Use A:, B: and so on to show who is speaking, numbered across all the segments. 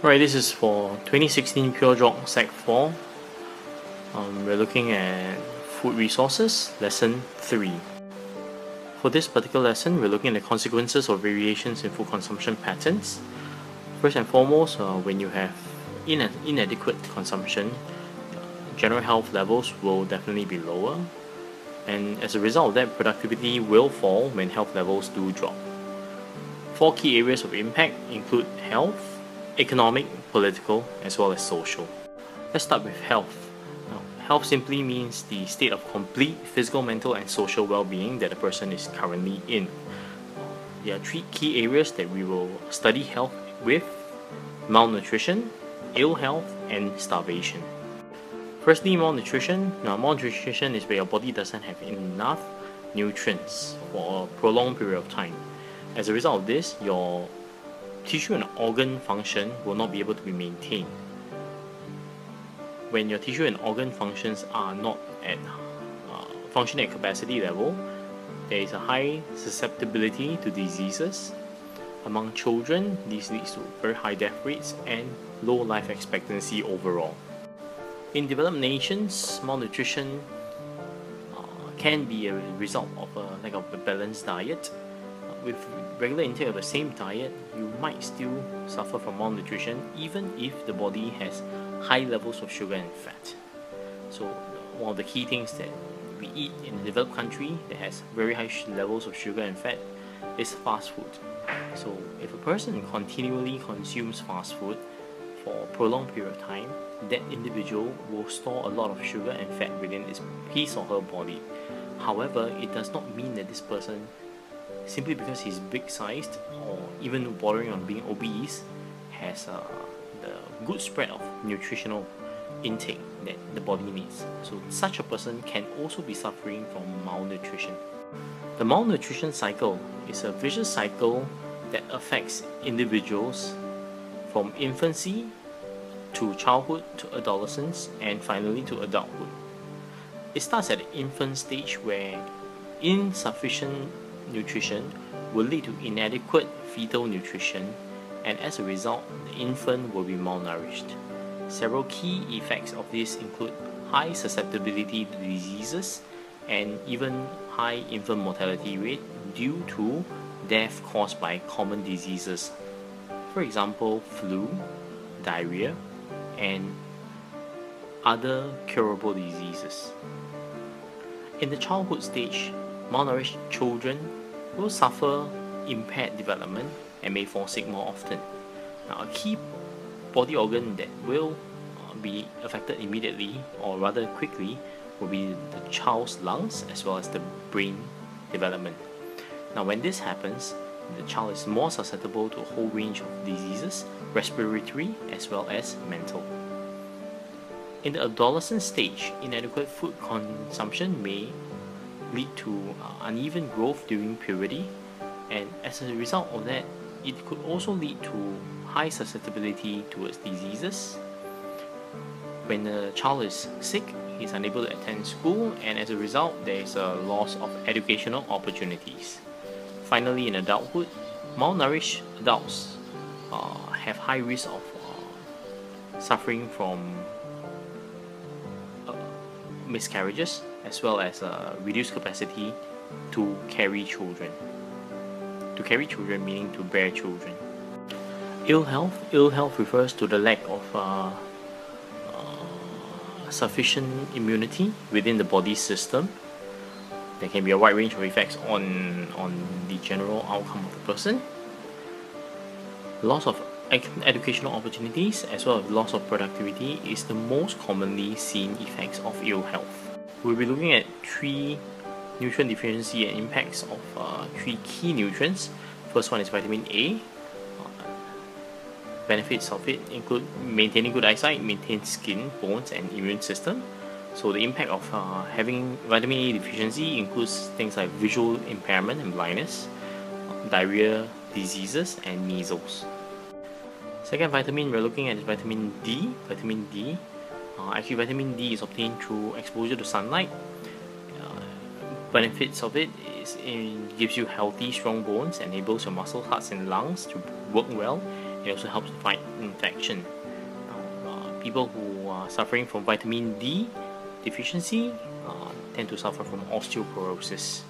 A: Right, this is for 2016 PureGeog Sec 4. We're looking at food resources, lesson 3. For this particular lesson, we're looking at the consequences of variations in food consumption patterns. First and foremost, when you have inadequate consumption, general health levels will definitely be lower, and as a result of that, productivity will fall when health levels do drop. 4 key areas of impact include health, economic, political, as well as social. Let's start with health. Now, health simply means the state of complete physical, mental, and social well-being that a person is currently in. There are 3 key areas that we will study health with: malnutrition, ill health, and starvation. Firstly, malnutrition. Now, malnutrition is where your body doesn't have enough nutrients for a prolonged period of time. As a result of this, your tissue and organ function will not be able to be maintained. When your tissue and organ functions are not at functioning at capacity level, there is a high susceptibility to diseases. Among children, this leads to very high death rates and low life expectancy overall. In developed nations, malnutrition can be a result of a lack of a balanced diet. With regular intake of the same diet, you might still suffer from malnutrition even if the body has high levels of sugar and fat. So one of the key things that we eat in a developed country that has very high levels of sugar and fat is fast food. So if a person continually consumes fast food for a prolonged period of time, that individual will store a lot of sugar and fat within his or her body. However, it does not mean that this person, simply because he's big-sized or even bordering on being obese, has the good spread of nutritional intake that the body needs. So such a person can also be suffering from malnutrition. The malnutrition cycle is a vicious cycle that affects individuals from infancy to childhood to adolescence and finally to adulthood. It starts at the infant stage where insufficient nutrition will lead to inadequate fetal nutrition, and as a result, the infant will be malnourished. Several key effects of this include high susceptibility to diseases and even high infant mortality rate due to death caused by common diseases. For example, flu, diarrhea, and other curable diseases. In the childhood stage, malnourished children will suffer impaired development and may fall sick more often. Now, a key body organ that will be affected immediately, or rather quickly, will be the child's lungs as well as the brain development. Now, when this happens, the child is more susceptible to a whole range of diseases, respiratory as well as mental. In the adolescent stage, inadequate food consumption may lead to uneven growth during puberty, and as a result of that, it could also lead to high susceptibility towards diseases. When the child is sick, he is unable to attend school, and as a result, there is a loss of educational opportunities. Finally, in adulthood, malnourished adults have high risk of suffering from miscarriages as well as reduced capacity to carry children. To carry children meaning to bear children. Ill health. Ill health refers to the lack of sufficient immunity within the body system. There can be a wide range of effects on the general outcome of the person. Loss of educational opportunities as well as loss of productivity is the most commonly seen effects of ill health. We'll be looking at 3 nutrient deficiency and impacts of 3 key nutrients. First one is vitamin A. Benefits of it include maintaining good eyesight, maintain skin, bones, and immune system. So the impact of having vitamin A deficiency includes things like visual impairment and blindness, diarrhea, diseases, and measles. Second vitamin we're looking at is vitamin D. Vitamin D. Actually, vitamin D is obtained through exposure to sunlight. Benefits of it is it gives you healthy, strong bones, enables your muscles, hearts, and lungs to work well, It also helps to fight infection. People who are suffering from vitamin D deficiency tend to suffer from osteoporosis.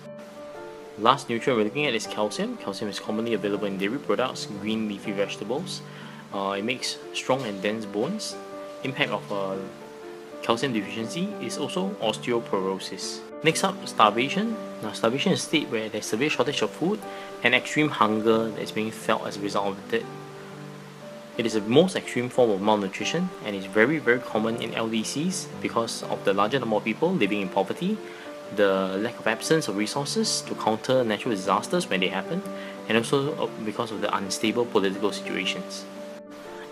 A: Last nutrient we're looking at is calcium. Calcium is commonly available in dairy products, green leafy vegetables. It makes strong and dense bones. Impact of calcium deficiency is also osteoporosis. Next up, starvation. Now, starvation is a state where there's severe shortage of food and extreme hunger that is being felt as a result of it. It is the most extreme form of malnutrition and is very common in LDCs because of the larger number of people living in poverty, the lack of absence of resources to counter natural disasters when they happen, and also because of the unstable political situations.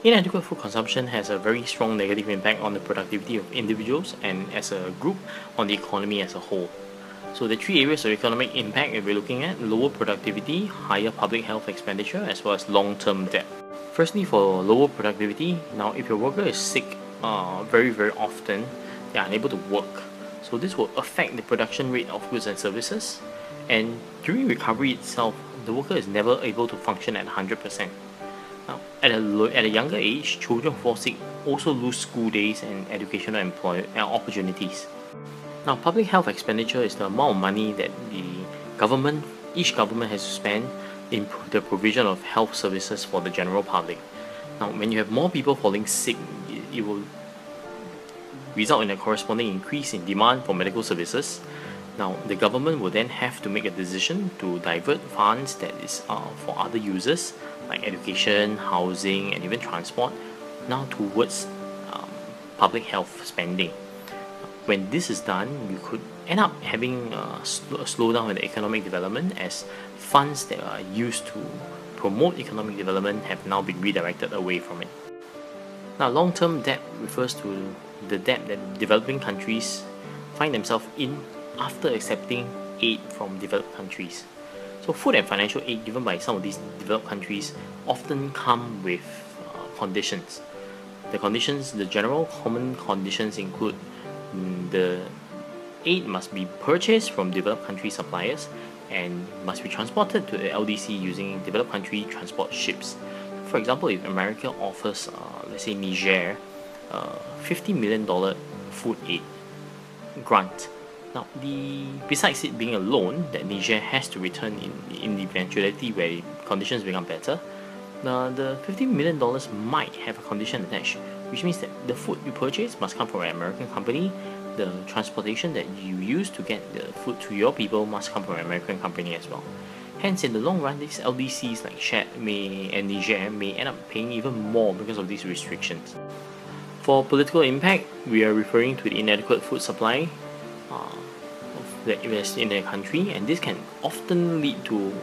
A: Inadequate food consumption has a very strong negative impact on the productivity of individuals and as a group on the economy as a whole. So the three areas of economic impact that we're looking at: lower productivity, higher public health expenditure, as well as long-term debt. Firstly, for lower productivity, now if your worker is sick very often, they are unable to work. So this will affect the production rate of goods and services, and during recovery itself, the worker is never able to function at 100%. Now, at a younger age, children who fall sick also lose school days and educational opportunities. Now, public health expenditure is the amount of money that each government has to spend in the provision of health services for the general public. Now, when you have more people falling sick, it will result in a corresponding increase in demand for medical services. Now, the government will then have to make a decision to divert funds that is for other users like education, housing, and even transport, now towards public health spending. When this is done, you could end up having a slowdown in the economic development, as funds that are used to promote economic development have now been redirected away from it. Now, long-term debt refers to the debt that developing countries find themselves in after accepting aid from developed countries. So food and financial aid given by some of these developed countries often come with conditions. The general common conditions include the aid must be purchased from developed country suppliers and must be transported to the LDC using developed country transport ships. For example, if America offers, let's say Niger, $50 million food aid grant. Now, besides it being a loan that Niger has to return in the eventuality where conditions become better, the $50 million might have a condition attached, which means that the food you purchase must come from an American company. The transportation that you use to get the food to your people must come from an American company as well. Hence, in the long run, these LDCs like Chad and Niger may end up paying even more because of these restrictions. For political impact, we are referring to the inadequate food supply that is in a country, and this can often lead to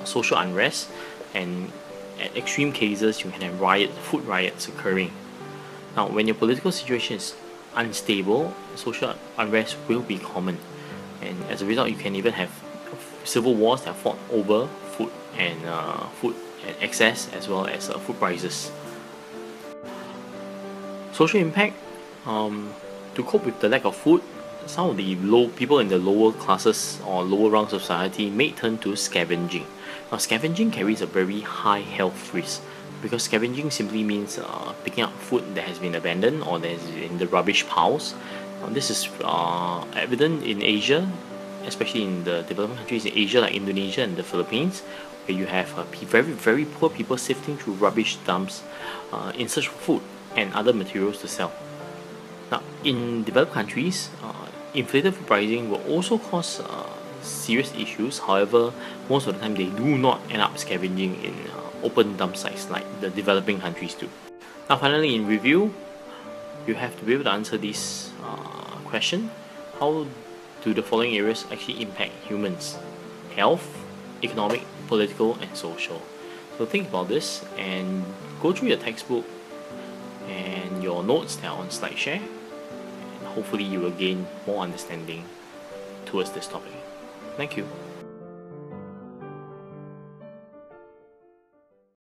A: social unrest, and at extreme cases, you can have food riots occurring. Now, when your political situation is unstable, social unrest will be common, and as a result, you can even have civil wars that are fought over food and excess, as well as food prices. Social impact: to cope with the lack of food, some of the people in the lower classes or lower rungs of society may turn to scavenging. Now, scavenging carries a very high health risk, because scavenging simply means picking up food that has been abandoned or that is in the rubbish piles. This is evident in Asia, especially in the developing countries in Asia like Indonesia and the Philippines, where you have very poor people sifting through rubbish dumps in search for food and other materials to sell. Now, in developed countries, inflated food pricing will also cause serious issues. However, most of the time they do not end up scavenging in open dump sites like the developing countries do. Now, finally, in review, you have to be able to answer this question: how do the following areas actually impact humans? Health, economic, political, and social. So think about this and go through your textbook and your notes that are on SlideShare, and hopefully you will gain more understanding towards this topic. Thank you.